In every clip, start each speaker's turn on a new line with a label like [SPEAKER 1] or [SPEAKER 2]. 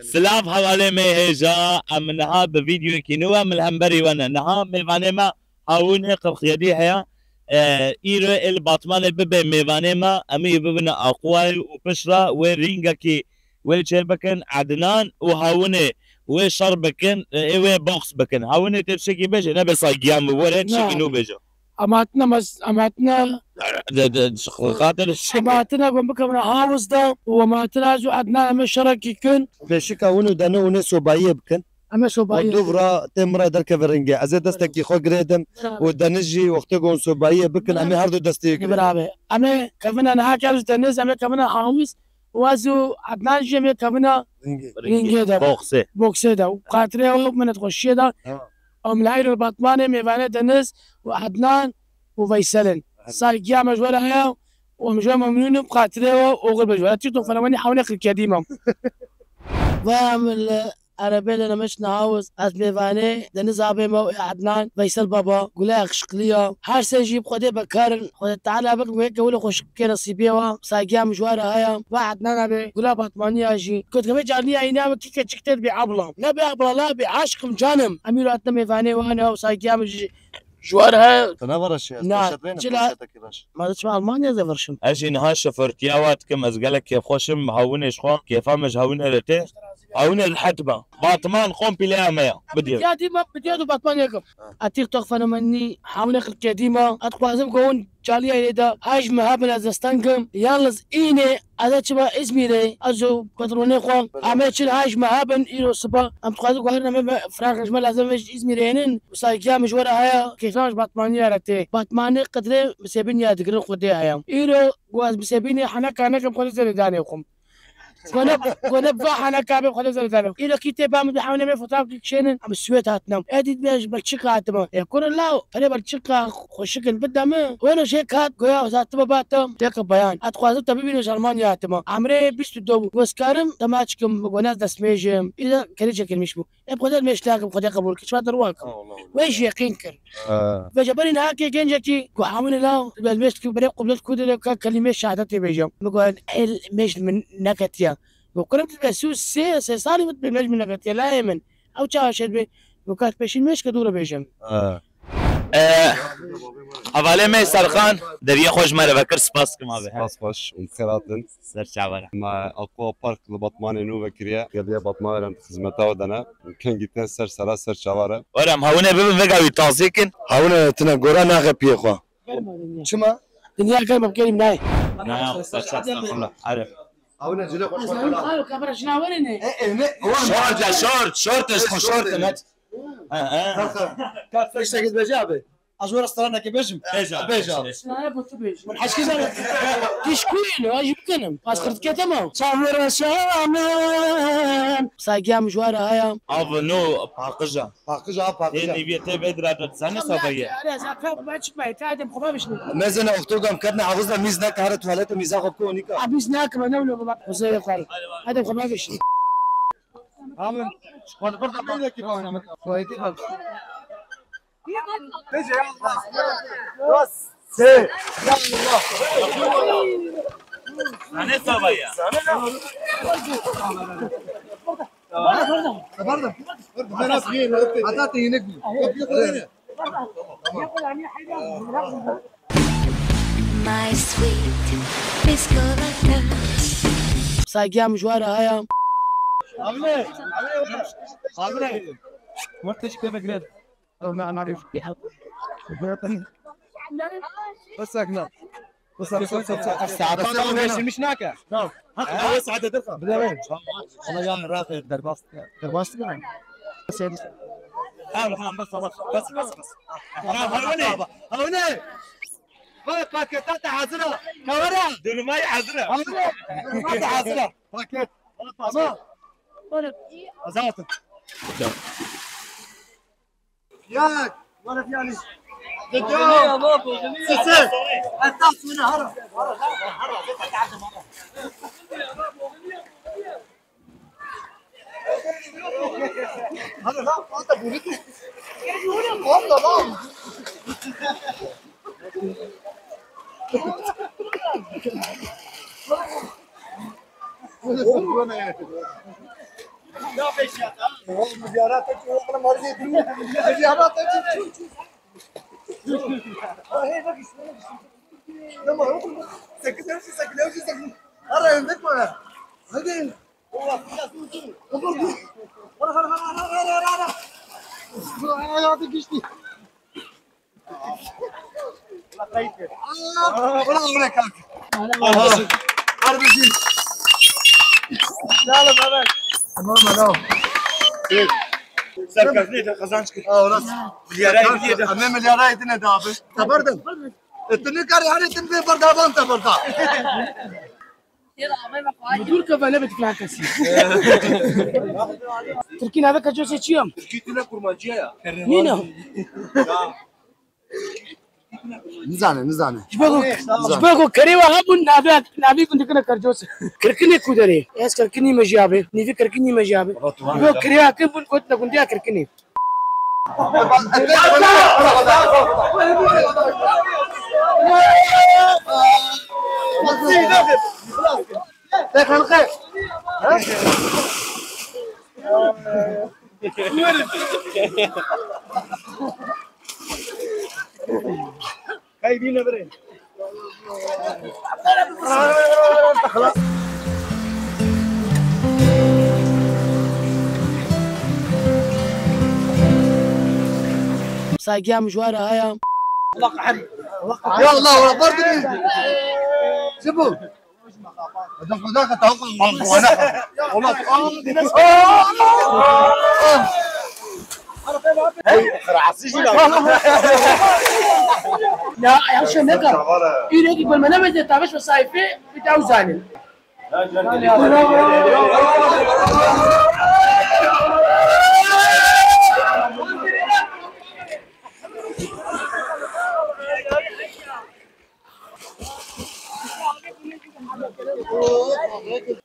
[SPEAKER 1] سلاف حواله می هجا امنها بفيديو كينوا من الهمبري وانا نها ميفانيما هاون قرخيدي هيا ايرو الباتمان ببه ميفانيما امي ببنا اقوال وبشرة ورينجا كي وشبكن عدنان وهاونه وشربكن ايوه بوكس بكن هاونه تشكي بيجي نبي صايقيام ولا تشكي بيجو
[SPEAKER 2] اماتنا
[SPEAKER 1] خاطر
[SPEAKER 2] اماتنا بكم هاوس دا وماتنا جو عدنا مشارك يكون
[SPEAKER 3] بشكا ونو دانو ونسو بايه بكن
[SPEAKER 2] اما صوبايه
[SPEAKER 3] ودوفرا تمرا درك فرنجي ازي دستك خو جريدم ودنجي وقتكم صوبايه بكن امي هردو دستي
[SPEAKER 2] برافو اما كمان انا هاكل تنس اما كمان هاوس وازو عدنان جميع كمان رينجي دا بوكسه دا وقاتره من تخشي دا ام العير البطمانه ميفانه تنس وعدنان وفيسلن صار قيام مجوالها ومجوال ممنون بقاتله وغير مجوال تيتو فلماني حاولنا القديمه وعمل عربي لنا مش نهاوز از ميفاني دنز ابي مو عدنان فيصل بابا قولا خشقليه هر سيجيب خدي بكارن خدي تعالى بك هيك ولا خوش كي نصيبيه ساقيا مجوارها هيا وعدنان ابي قولا بطمانيه اجي كنت كمان جاني عينا كيك تشكتر بعبله لا بعبله لا بعاشق جانم اميرو اتنا ميفاني وانا وساقيا مجي جوارها
[SPEAKER 3] تنافرش
[SPEAKER 2] نعم ما تسمع المانيا زي فرشم
[SPEAKER 1] اجي نها شفرتياوات كم ازقلك كيف خوشم هاونه شخون كيف مش هاونه رتي هاونه الحتبه باطمان قوم بلا ميا بدي
[SPEAKER 2] ما بدي باطمان يكم اتيك تخفنا مني حاولنا القديمه اتقوازم كون جاليه اذا هاج مهابل ازستنكم يالز ايني هذا تبع اسمي لي ازو كتروني قوم عملت هاج مهابن ايرو صبا ام تقازو قهرنا فراغ جمال لازم اسمي رينن وسايكيا مش ورا هيا كيفاش باطمانيه رتي باطماني قدري مسبيني ادقر خدي هيا ايرو واز مسبيني حنك انا كم خلص دانيكم ونب حنا كابي خلص دانيكم ايرو كتابه بحاول ما فوتاك كشين ام سويت هاتنم ادي بيش بتشكا هاتما يكون لا انا بتشكا خوشكن بدم وانا شيك هات قويا وسات باتم تك بيان اتقازو تبيبي نش المانيا هاتما عمري بيست دو وسكارم تماشكم وناس دسميجم اذا كريجه كلمشبو ابغى مش لاقي بغى قبول كش فاتر واك ويش يقينكر فجبرين هاكي جنجتي وعامل لا بالمش كبري قبلت كود كلمه شهادتي بيجم بقول مش من نكتيا وقربت بسوس سي صار بالمش من نكتيا لا يمن او شاشد وكانت بيشين مش كدوره بيجم
[SPEAKER 1] حواله می سرخان دریا خوش مره بکر سپاس کما به
[SPEAKER 4] سپاس خوش ومخيراتن
[SPEAKER 1] سر شعبان
[SPEAKER 4] مع اقوى بارك لبطمان نو بكريا قضيه بطمان خدمتها ودنا كان جيتنا سر شوارع
[SPEAKER 1] ورم هونه ببن وقاوي تازيكن
[SPEAKER 3] هاونه تنا غورا ناغه بيخوا شما
[SPEAKER 2] دنيا كلمه بكلم ناي
[SPEAKER 1] نعم استغفر عارف
[SPEAKER 3] هاونه جلو
[SPEAKER 2] قالوا كبر شنو ورني
[SPEAKER 1] شورت
[SPEAKER 3] كيف تجد بجابه ازور استرانا كبجم بيجا
[SPEAKER 2] من حشكي زمان تشكوين واجب كنم اسخرت كتمه صابر شامان ساقيا مجوارة هيا
[SPEAKER 1] افنو باقجا
[SPEAKER 3] باقجا
[SPEAKER 1] بيته بدرا تسانه صبيه
[SPEAKER 2] انا زعفا باش ما يتعدم خبابش
[SPEAKER 3] مازن اختوغم كدنا حافظنا ميزنا كهره تواليت ميزاخ كونيكا
[SPEAKER 2] عبيزناك ما نولو بابا وزي قال هذا خبابش
[SPEAKER 3] عامل وانا برضه بقول لك كيف انا كويتي خالص تجي يلا بس سي يلا
[SPEAKER 1] انا صبيه
[SPEAKER 3] برضه انا صغير عطاتني نجم
[SPEAKER 5] My sweet Piscolata.
[SPEAKER 2] ساقيا مجوارة هيا
[SPEAKER 3] عامل مرتش كيف جريد ما نعرف بس هكنا بس الساعة مش ناكا نعم بس عاد درخة بالله والله يا رافع درباست بس هوني باكيتات حاضرة كورة
[SPEAKER 1] دلماي حاضره
[SPEAKER 3] باكيت حاضرة باكيت أزات ياك ولا يعني يا بابا سيسي التاس من هرب هذا لا انت بوليتي والله لا ملياراتك وانا مرضي ملياراتك لما سكت ارى عندك ما هذه هو
[SPEAKER 6] سركزني خزانشك
[SPEAKER 3] راس
[SPEAKER 6] مليارات
[SPEAKER 3] أنا مليارات إنه دابه تبردم التنكر يعني تنبي بردابان تبردا
[SPEAKER 2] بدور كفاله بتفلع كسي تركين هذا كجوسي تشيم
[SPEAKER 6] كيتنا كرمانجيا
[SPEAKER 2] هنا
[SPEAKER 3] نزانه
[SPEAKER 2] جباكو كريوا هبون نابي كنت كنا كرجوس كركني كودري اس كركني مجابه نيفي كركني مجابه جو كريوا كبن كنت كنت كركني
[SPEAKER 6] خايبين برين
[SPEAKER 2] ساقيا مجوارة هيا
[SPEAKER 3] يا الله ولا بردني شوفوا ذاك توقع والله
[SPEAKER 2] لا يا شنكا إيريك قبل ما نبدأ تابش وصايفة بتاعو زانل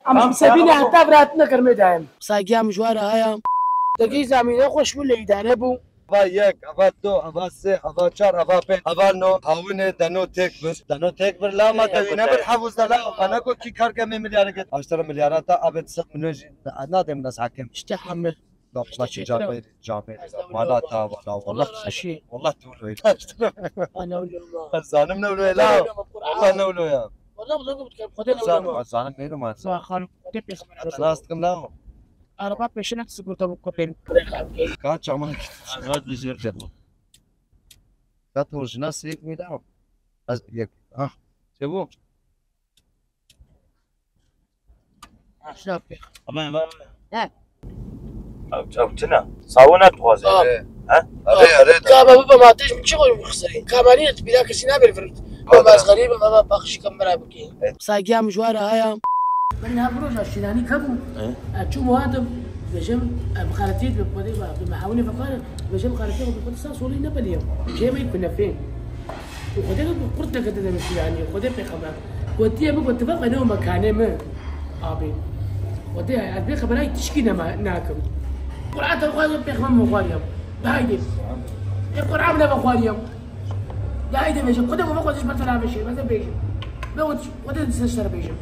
[SPEAKER 2] عم سبيني حتى براتنا كرمي دايم ساقيا مجوارة هيا دقي زامينه خوش ولا يدانه بو
[SPEAKER 3] أبا يك أبا دو أبا سه أبا چار أبا بيت أبا نو هاونه دنو تكبر لا ما توينه بالحفظ لا أنا كنت كي كار كم مليار كده 10 مليارات أبد سق منوج أنا دم ناس حكم
[SPEAKER 2] اشتحمل
[SPEAKER 3] لا ماشي جابر ما تا والله
[SPEAKER 2] شيء
[SPEAKER 3] والله تقول
[SPEAKER 2] انا ولا
[SPEAKER 3] زانم نولو لا والله نولو يا
[SPEAKER 2] والله بتكلم
[SPEAKER 3] زانم ميرو ما
[SPEAKER 2] سواء خالو تبيس
[SPEAKER 3] ناس لا
[SPEAKER 2] أربعة بيشنك سكوت أبو كوبين
[SPEAKER 3] كاتش عمك هذا يصير كده كاتورج ناس يك ميداو از يك ها شوفوا
[SPEAKER 2] شاف
[SPEAKER 1] أما
[SPEAKER 6] او تنا صاونات بوازي ها
[SPEAKER 3] اري
[SPEAKER 2] كابا بابا ما تيجي من شغل مخسرين كابانية بلا كسينا بالفرد بابا غريبة بابا بخش كم مرة بكي ساقيا مجوارة هيا من هبروج الشيلاني كبو أشوف هذا بجم مخالطيت بقدر بمحاولة فقال بجم مخالطيت بقدر صار صولي نبليهم جاي ما يكون فين وقدر قرطة كده مش يعني قدر بخبر ودي أبغى اتفق أنا ومكانه ما أبي ودي أبي خبر هاي تشكينا ما ناكم قرعة القرآن بخبر مقاريم بعيد القرآن بلا مقاريم بعيد بيجم قدر ما قدرش مثلا بشيء مثلا بيجم ما قدر تستشر بيجم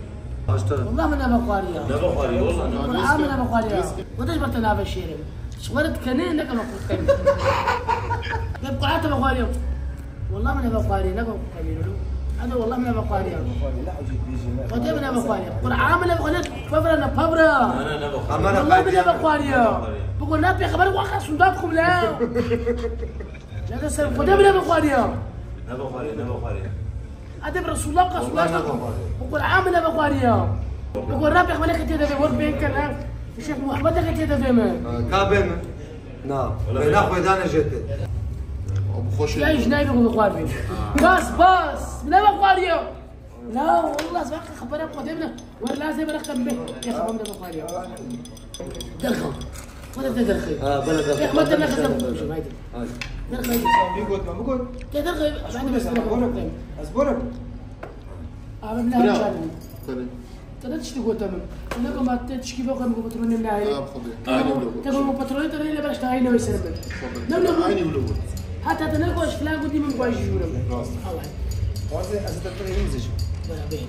[SPEAKER 2] والله من أبو قاريا والله من أبو قاريا ودش بتنافى الشيرم شغلت كنين لك ما قلت كنين يبقى حتى أبو قاريا والله من أبو قاريا لك كبير هذا والله من أبو قاريا ودي من أبو قاريا والعام من أبو قاريا فبرنا فبرا والله من أبو قاريا بقول نبي خبر واقع صندوقكم لا لا تسلم ودي من أبو قاريا أدب رسول الله قص الله بقول عامل أبو قاريا بقول ربي خليك تيجي في ورد بينك الآن الشيخ محمد لك تيجي في من
[SPEAKER 3] كابن نعم بناخذ انا جيت
[SPEAKER 2] يا إيش نايم أبو قاريا باس من أبو قاريا لا والله سبحان خبرنا قدامنا ولا زي ما رقم به يا أخي محمد أبو قاريا دخل ولا تدخل يا أخي ما تدخل شو هايدي
[SPEAKER 3] بقول
[SPEAKER 2] تدخل بعد بس
[SPEAKER 3] اصبر
[SPEAKER 2] عملنا هالشغله ترى تشتغل تمام انا ما تشكي بقى من بترون النهايه تقول بترون ترى اللي بلاش تعينه ويسرب لا عيني ولو حتى تنقوش فلان قدي من قايش يقولوا الله
[SPEAKER 3] واسه از تطريزش
[SPEAKER 2] ولا بين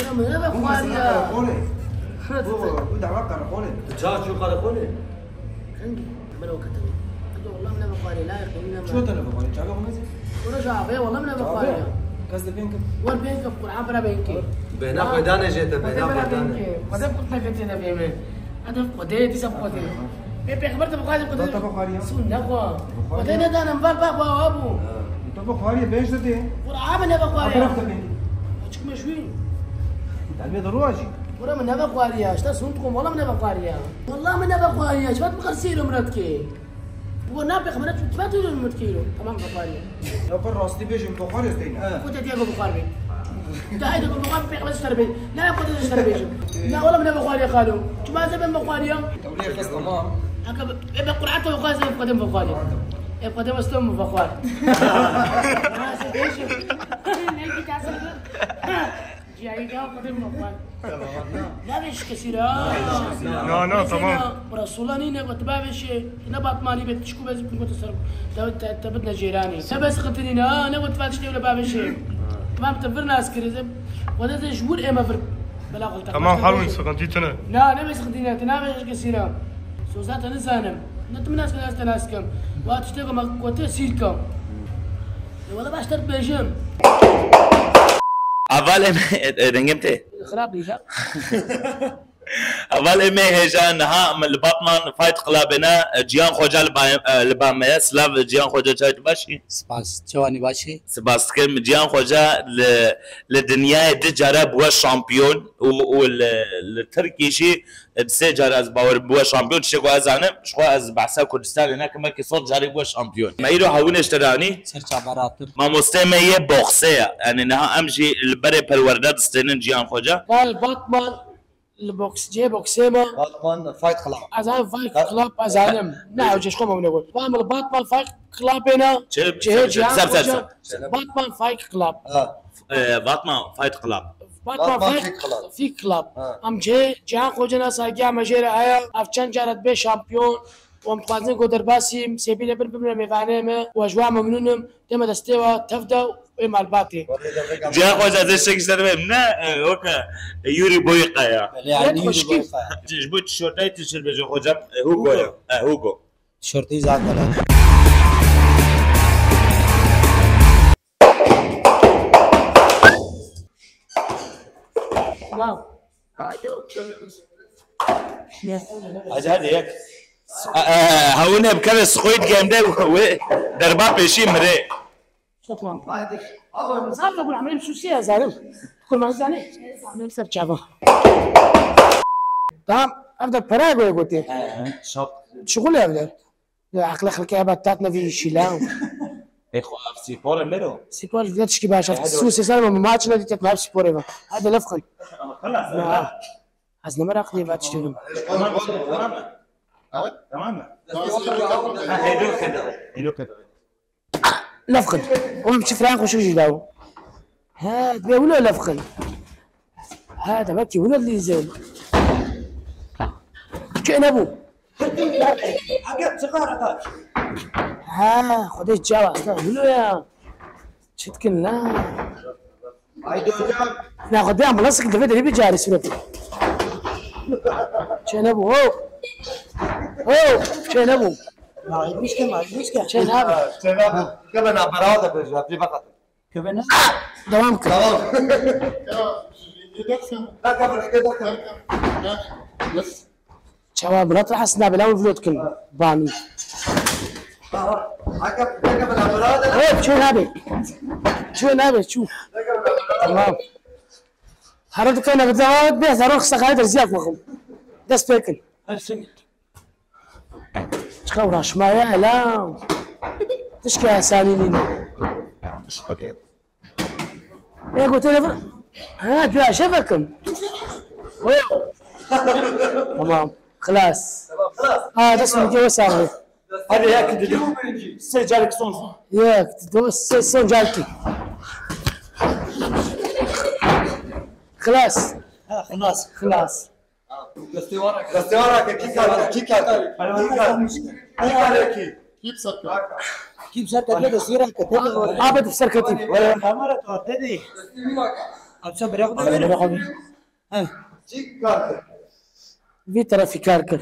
[SPEAKER 2] انا ما بقاريا
[SPEAKER 3] دعوة قرقوني جا شو قرقوني
[SPEAKER 2] كنجي بلو كتبي والله من بخاري لا يخدمنا
[SPEAKER 3] شو تنا بخاري جابه مزي
[SPEAKER 2] ورجع بيه والله من بخاري
[SPEAKER 3] قصد بينكم
[SPEAKER 2] وين بينك قرعه برا بينك
[SPEAKER 3] بينا قدانه جيت بينا قدانه
[SPEAKER 2] قدام كنت نفتنا بيمين هذا قديت سب قديت بيبي خبرت بخاري قديت
[SPEAKER 3] بخاري
[SPEAKER 2] سنة قوا قدينا ده انا مبال بابا ابو
[SPEAKER 3] انت بخاري بيش ده
[SPEAKER 2] قرعه من بخاري
[SPEAKER 3] عرفت بينك
[SPEAKER 2] اشك مشوين
[SPEAKER 3] تعمل دروجي
[SPEAKER 2] ورا من بخاري اش تسنتكم والله من بخاري والله من بخاري اش بتغسلوا مرتكي هو نابخ مرات ما تقولوا مرتكيلو تمام بخاري
[SPEAKER 3] لو كان راستي بيجي بخاري استينا
[SPEAKER 2] كنت تيجي بخاري انت هاي تقول بخاري بيخ بس تربي لا كنت تشتري لا والله من بخاري قالوا انت ما زبن بخاري
[SPEAKER 3] تولي خص تمام
[SPEAKER 2] هكا ابي قرعته وقاسم قدم بخاري قدم استم بخاري جاي قدم بخاري لا بيش كثير
[SPEAKER 6] لا تمام
[SPEAKER 2] رسول الله نينا بتبابش نبات ماني بتشكو بس كنت تصرف تبدنا جيراني تبس قتلينا انا وتفاتشتي ولا بابش تمام تفرنا عسكري وده شهور اما فر بلا غلطه
[SPEAKER 6] تمام حاول سقطيتنا
[SPEAKER 2] لا انا بس قتلينا تنابش كثير سوزات انا زانم نتمناس ناس تناسكم واتشتغل ما كنت سيركم والله باشتري بيجم
[SPEAKER 1] اول رنجمتي
[SPEAKER 2] خراب لي
[SPEAKER 1] اول امي هجا نها من الباتمان فايت قلابنا جيان خوجا لبامه سلاف جيان خوجا چايت باشي
[SPEAKER 7] سپاس جوانی باشی
[SPEAKER 1] سباس كم جيان خوجا للدنيا دجاره بوا شامبيون والتركي شي تسي جار از باور بوا شامبيون شكو از انا شكو از بحثا كردستان هناك ما كي صوت جاري بوا شامبيون ما يرو هاون اشتراني
[SPEAKER 7] سرچا براتر
[SPEAKER 1] ما مستمع بوكسيه يعني نها امشي البري بالوردات استنن جيان خوجا
[SPEAKER 2] قال باتمان البوكس جي بوكسيما
[SPEAKER 3] باتمان فايت خلاص
[SPEAKER 2] ازان فايت كلاب ازانم نعم جيش قوم نقول فاهم باتمان فايت كلاب هنا جي باتمان فايت كلاب
[SPEAKER 1] باتمان فايت كلاب
[SPEAKER 2] باتمان في كلاب ام جي جهان خوجنا ساقيا مجيرة هيا افچان جارت بي شامبيون ومتوازن قدر باسيم سيبيل بن ميفانيم واجواء ممنونم دم دستيوا تفدا ومع الباتي
[SPEAKER 1] جا خوجا زي شيك نا اوكا يوري بويقا يا
[SPEAKER 7] يعني یوری
[SPEAKER 1] جبت شورتاي تشيل بجو خوجا هوغو يا هوغو
[SPEAKER 7] شرطی زاد داره
[SPEAKER 2] واو
[SPEAKER 1] اجهد هيك هاونا بكره سخويت جيم ده دربا بيشي مري
[SPEAKER 2] شكرا صار اقول عمليه شو شيء زعلان كل ما زعلان عمليه سر شافه تمام افضل براغوي قلت شغل افضل عقل خلقي باتاتنا في شيلان
[SPEAKER 1] اخو سي بور ميرو
[SPEAKER 2] سيبور فيتش كي باش السوسي سالم ما ماتش نادي تتلعب سيبور هذا لفخن
[SPEAKER 1] خلاص
[SPEAKER 2] عزنا مرق لي باتش تلم
[SPEAKER 1] تمام
[SPEAKER 2] لفخن ومشي فراخ وشو جداو هذا ولا لفخن هذا ماكي ولا اللي زين كأن ابو ها خديت جوا استغفر يا شتكن لا ناخذ دام ملصق دفيد اللي بيجاري سلفي كأن ابو هو كأن ابو مشكلة كأن ابو
[SPEAKER 3] قبل عبراده بجابي فقط
[SPEAKER 7] كبنا
[SPEAKER 2] دوامك
[SPEAKER 3] لا قبل كده
[SPEAKER 2] شباب لا تروح اسناب لا فلوتكن باني
[SPEAKER 3] قبل عبراده
[SPEAKER 2] ايه شو نابي شو تمام حركتك انا بتزود بيها اروح سقايد رزياك وخم دس بيكل تخورش معايا لا تشكي يا ساليني
[SPEAKER 1] اوكي
[SPEAKER 2] ايه قلت له ها تبيع شبكم تمام خلاص ده اسمه جوز سامي
[SPEAKER 1] هذا ياك سجلك صون
[SPEAKER 2] ياك دوس سون جالتي خلاص خلاص
[SPEAKER 3] دستي وراك كيك
[SPEAKER 7] كيف صار كده سيرة كده
[SPEAKER 2] عبد في سركتي
[SPEAKER 7] ولا كاميرا تودي ابشر برياخد
[SPEAKER 3] كيك
[SPEAKER 2] في ترافيكار كل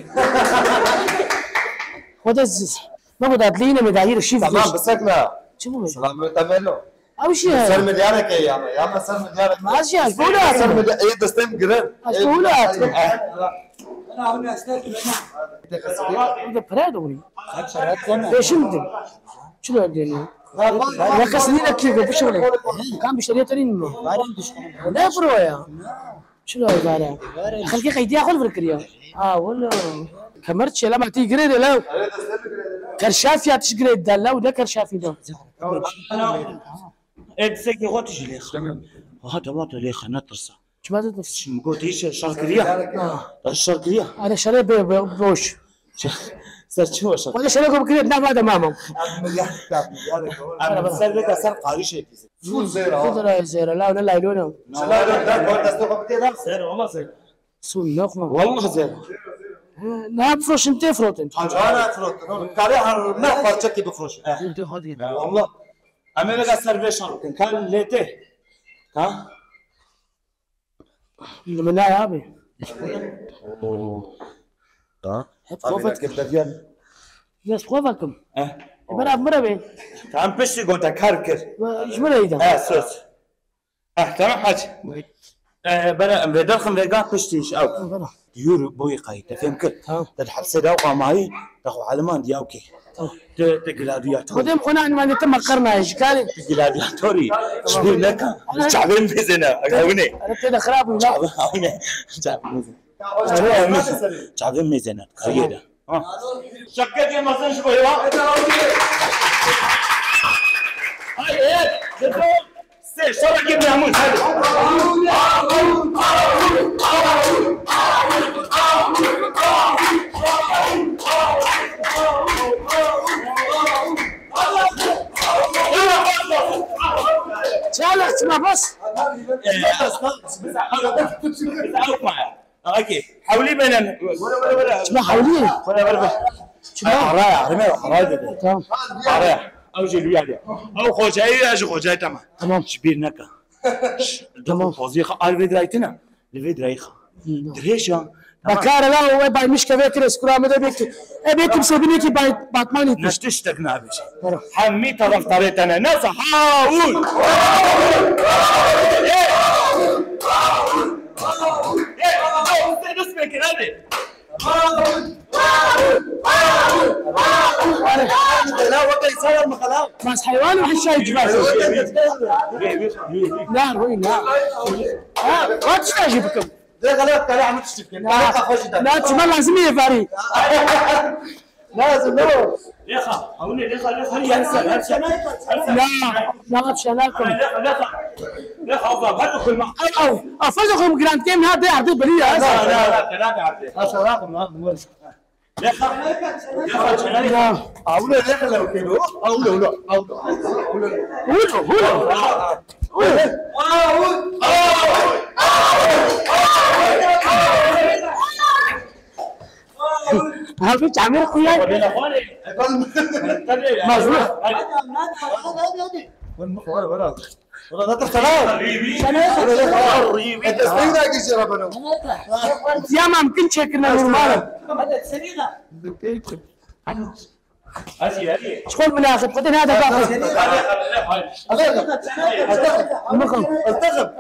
[SPEAKER 2] خد ما بدأت لينا مداير شيء
[SPEAKER 3] تمام بسكنا
[SPEAKER 2] شو
[SPEAKER 3] سلام تعملوا
[SPEAKER 2] أو شيء
[SPEAKER 3] سر مليارك يا ما سر مليارك
[SPEAKER 2] ما شيء أقولها
[SPEAKER 3] سر مليار ايه دستم جرن
[SPEAKER 2] أقولها
[SPEAKER 7] انا هنا استاذ
[SPEAKER 2] هذا برادوني ليش مدن شنو الدنيا يا كسنين كيف بشغله كان بيشتري ترين لا فرويا شنو هذا خلقي قيدي اخذ فكريا والله كمرت شي لما تيجي لا كرشافي تشقري الداله وده كرشافي ده
[SPEAKER 8] ادسكي غوتش لي هذا ما لي خنا ترسا
[SPEAKER 2] شو ما تدرس
[SPEAKER 8] مقوتيش الشرقيه الشرقيه
[SPEAKER 2] انا شري بوش
[SPEAKER 8] صرت شو شرق
[SPEAKER 2] ولا شري بكري نعم هذا ماما
[SPEAKER 8] انا بسالك اصلا قاري شيء
[SPEAKER 3] فول زيرا
[SPEAKER 2] خضرة زيرة لا ولا يلونه
[SPEAKER 3] لا ده دستم كده
[SPEAKER 8] سير والله سير
[SPEAKER 2] سون نخمة
[SPEAKER 8] والله زين
[SPEAKER 2] نعم فروش انت فروت انت
[SPEAKER 3] انا فروت قال ما فرشك بفروش
[SPEAKER 2] انت خذي
[SPEAKER 8] والله انا لقى سيرفيشن كان ليته ها
[SPEAKER 2] من لا يا ابي
[SPEAKER 3] خوفك كيف تفيان
[SPEAKER 2] يس خوفكم مرة مرة بين
[SPEAKER 8] تعال بشي قلت كاركر
[SPEAKER 2] ايش مرة يدا
[SPEAKER 8] سوس تمام حاج بنا بدخل رجع بشتيش او يورو بوي قاي تفهم كل تلحق سدا وقاماي تاخو علمان دي اوكي تجلادياتوري
[SPEAKER 2] خدم قناع ما نتم قرنا ايش قال
[SPEAKER 8] تجلادياتوري شو لك شعبين بيزنا هوني
[SPEAKER 2] انا كده خراب ولا
[SPEAKER 8] هوني شعبين ميزنا خيدا شكك يا مازن شو هو هاي جدو سي شرك ابن عمود
[SPEAKER 2] شالك اسمع بس
[SPEAKER 8] اوكي حولي بيننا
[SPEAKER 2] اسمع حولي
[SPEAKER 8] رايح رمي
[SPEAKER 2] تمام
[SPEAKER 8] رايح او جليا او خوجاي اجي خوجاي تمام شبير نكا تمام فوزيخه الفيدرايتنا الفيدرايخه دريشا
[SPEAKER 2] بكار لا هو باي مش كفيت ريسكرا ما بيكتب بيكتب سبنيكي باي باتماني
[SPEAKER 8] نشتشتكنا بشي حمي طرف طريقنا ناس حاول اسمك هذه لا وقت يصير المخلاق
[SPEAKER 2] بس حيوان وحش شاي جبال لا وين لا ما تشتاجي بكم
[SPEAKER 3] ده غلط طلع عم تشتكي
[SPEAKER 2] لا تشمل لازم يفاري
[SPEAKER 3] لازم لا
[SPEAKER 8] يا اخي هوني ليخا
[SPEAKER 2] لا بشناكم
[SPEAKER 8] لا خلاص هاتوا كل ما
[SPEAKER 2] او افضلكم جراند جيم هذا يعرضوا بليه
[SPEAKER 8] لا ثلاثه عبد ليخا
[SPEAKER 3] اقول لك لو كده اقول له
[SPEAKER 2] هل تعمل خويا مزروع
[SPEAKER 3] والله لا تختار
[SPEAKER 2] يا ما ممكن شكلنا نورمال شغل من اخر بعدين هذا باخذ المخم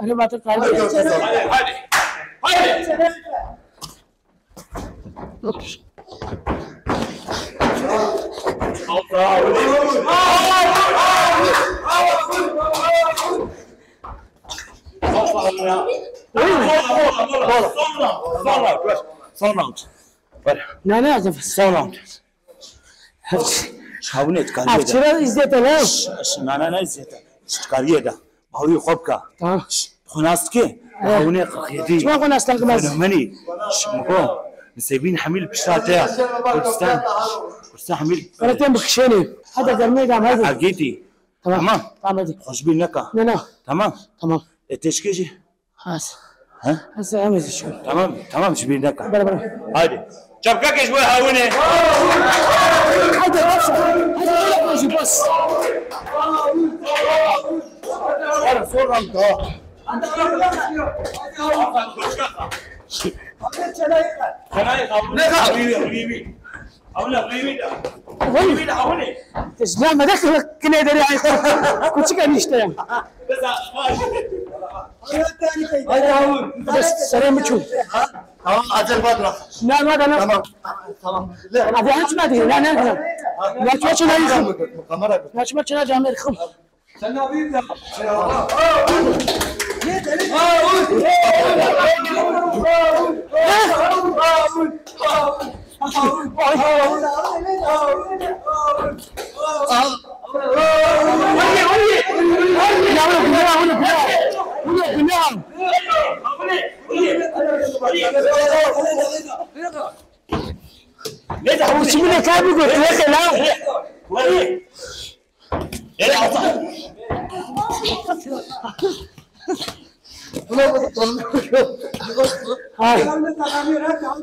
[SPEAKER 2] انا ما تقال لا لا زف
[SPEAKER 8] صوراوند شاونيت كان
[SPEAKER 2] افترا ازيت لا
[SPEAKER 8] لا زيت كاريدا هو قبكا
[SPEAKER 2] تمام
[SPEAKER 8] خناستكي هوني قيدي
[SPEAKER 2] شو قلنا استلقى
[SPEAKER 8] مني شمكو مسيبين حميل بشتاتها كردستان حميل
[SPEAKER 2] مرتين بكشيني هذا درمي قام هذا
[SPEAKER 8] عقيتي
[SPEAKER 2] تمام تمام
[SPEAKER 8] خوش بين نكا
[SPEAKER 2] لا
[SPEAKER 8] تمام تشكيجي
[SPEAKER 2] خلاص
[SPEAKER 8] ها
[SPEAKER 2] هسه عمل شو
[SPEAKER 8] تمام شبين نكا
[SPEAKER 2] بلا
[SPEAKER 8] هادي شبكك شوي هاوني
[SPEAKER 2] هذا بس
[SPEAKER 8] صور
[SPEAKER 2] لا ما دخل كنا دري كنت كان يشتغل بس سلام تشوف
[SPEAKER 3] اجل بدرة
[SPEAKER 2] لا ما انا
[SPEAKER 3] تمام
[SPEAKER 2] ابو حج ما ادري لا لا لا تشوف انا يخم
[SPEAKER 3] كاميرا
[SPEAKER 2] لا تشوف انا جامر يخم وش من كان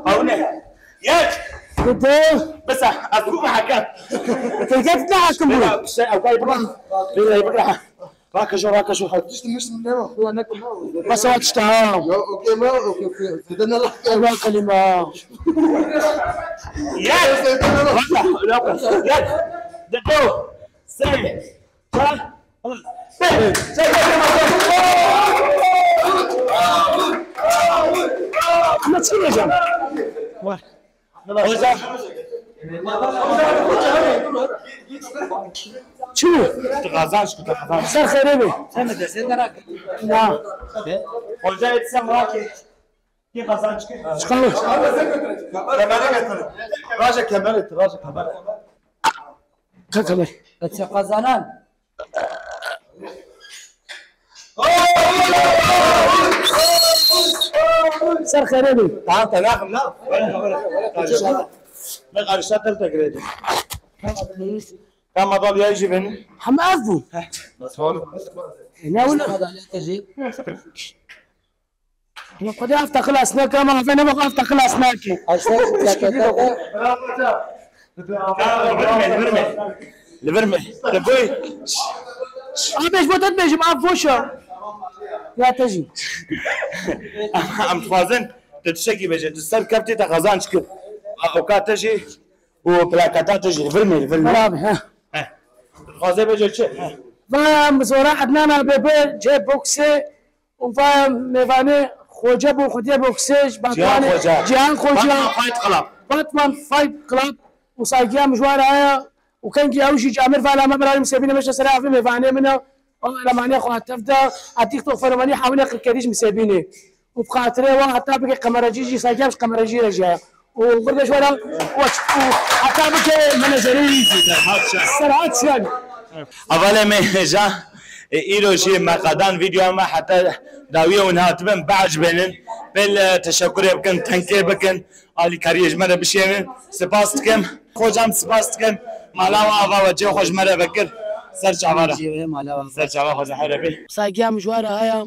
[SPEAKER 2] يقول لك
[SPEAKER 8] ياك
[SPEAKER 2] قلت
[SPEAKER 8] بس اكون معك
[SPEAKER 2] كيف تحكم
[SPEAKER 8] لا بس او قايب لا يبقى راكشوا
[SPEAKER 2] بس وقت اشتهى
[SPEAKER 3] اوكي ما اوكي بدنا نحكي
[SPEAKER 2] اول كلمه
[SPEAKER 8] ياك ياك دكتور سامي صح
[SPEAKER 2] ما تصير يا جماعه شو
[SPEAKER 8] تغازاش كنت غازاش
[SPEAKER 2] صار خريبي لا
[SPEAKER 8] وجاي تسمع راكي كيف غازاش
[SPEAKER 2] شقلوش
[SPEAKER 3] راجع كملت راجع كملت
[SPEAKER 2] كمل
[SPEAKER 7] قزانان
[SPEAKER 2] صار خريبي
[SPEAKER 8] تعال تلاقم لا لا قرشات تقريبا كم ضل يجي من
[SPEAKER 2] حم افو هنا ولا
[SPEAKER 7] هذا عليك تجيب
[SPEAKER 2] انا قد افتح الاسناك ما فينا ما افتح الاسناك
[SPEAKER 8] البرمي تبوي
[SPEAKER 2] ايش بدك بيجي مع فوشا لا تجي
[SPEAKER 8] عم تفازن تتشكي بيجي تستر كبتي تغازان شكل اوقات تجي وبلاكاتات تجي البرمي
[SPEAKER 2] برافو ها
[SPEAKER 8] تفازن بيجي شيء
[SPEAKER 2] فاهم صراحة أنا بيبي جاب بوكسي وفاهم ميفاني خوجة بو خدية بوكسيج باتواني جيهان خوجة
[SPEAKER 8] فايت قلب
[SPEAKER 2] باتمان فايت كلاب وصايقيا مشوار هاي وكان جي أوشي جامر فالا ما براني مسيبيني مش سريع في ميفاني منه لما أخو هتفدا التيك توك فلماني حاولي أخي كريش مسيبيني وبخاطري وحتى بقي قمر جيجي صايقيا مش قمر جي رجع وبرجع شوارع وحتى بقي مناجري سرعات يعني
[SPEAKER 8] أولا ما جا إيرو شيء ما قدان فيديو ما حتى داوية ونهاتبن بعج بينن بالتشكر بكن تنكي بكن على كاريج مرة بشيمن سباستكم خوجام سباستكم مالاوا أبا وجه خوش مرة بكر سرچ عوارا سرچ عوارا خوش حربي
[SPEAKER 2] صايقيا مشوار هاي